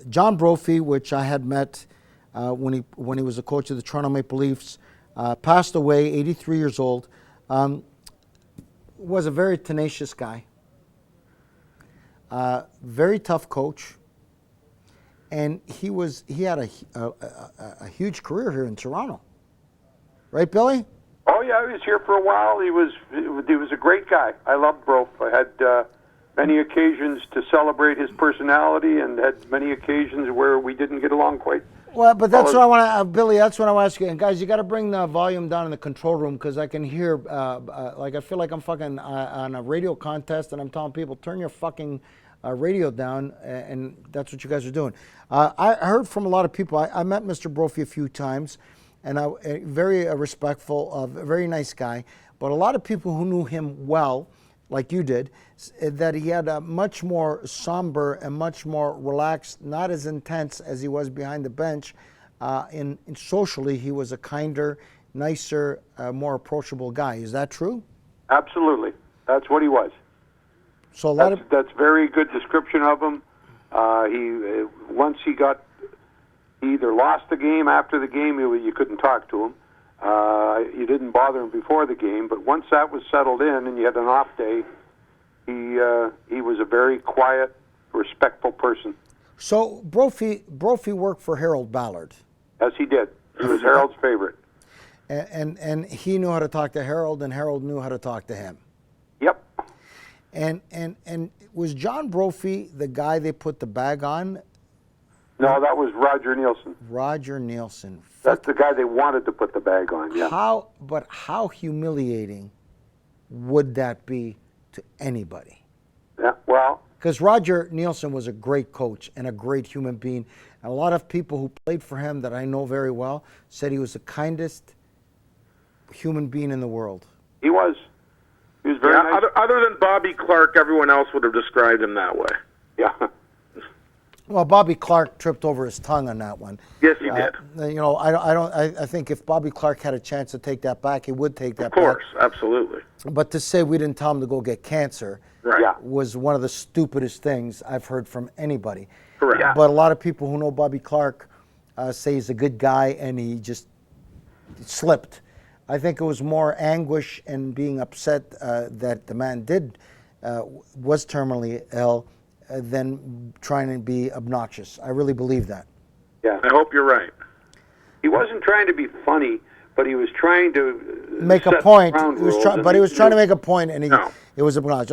John Brophy, which I had met when he was a coach of the Toronto Maple Leafs, passed away, 83 years old. Was a very tenacious guy, very tough coach, and he had a huge career here in Toronto, right, Billy? Oh yeah, he was here for a while. He was a great guy. I loved Brophy. I had many occasions to celebrate his personality, and had many occasions where we didn't get along quite. Well, but that's what I want to, Billy. That's what I want to ask you. And guys, you got to bring the volume down in the control room because I can hear, like I feel like I'm fucking on a radio contest, and I'm telling people turn your fucking radio down, and that's what you guys are doing. I heard from a lot of people. I met Mr. Brophy a few times, and very respectful, very nice guy. But a lot of people who knew him well, like you did, that he had a much more somber and much more relaxed, not as intense as he was behind the bench. In socially, he was a kinder, nicer, more approachable guy. Is that true? Absolutely, that's what he was. So that's very good description of him. Once he either lost the game after the game, you couldn't talk to him. You didn't bother him before the game, but once that was settled in and you had an off day, he was a very quiet, respectful person. So Brophy worked for Harold Ballard. Yes, he did. He was Harold's favorite. And he knew how to talk to Harold, and Harold knew how to talk to him. Yep. And was John Brophy the guy they put the bag on? No, that was Roger Nielsen. Roger Nielsen. That's the guy they wanted to put the bag on, yeah. How humiliating would that be to anybody? Yeah, well... Because Roger Nielsen was a great coach and a great human being. And a lot of people who played for him that I know very well said he was the kindest human being in the world. He was. He was very nice. Other than Bobby Clark, everyone else would have described him that way. Yeah. Well, Bobby Clark tripped over his tongue on that one. Yes, he did. I think if Bobby Clark had a chance to take that back, he would take that back. Of course, absolutely. But to say we didn't tell him to go get cancer Right. was one of the stupidest things I've heard from anybody. Correct. Yeah. But a lot of people who know Bobby Clark say he's a good guy and he just slipped. I think it was more anguish and being upset that the man was terminally ill than trying to be obnoxious. I really believe that. Yeah. I hope you're right. He wasn't trying to be funny, but he was trying to make a point. He was trying to make a point, and it was obnoxious.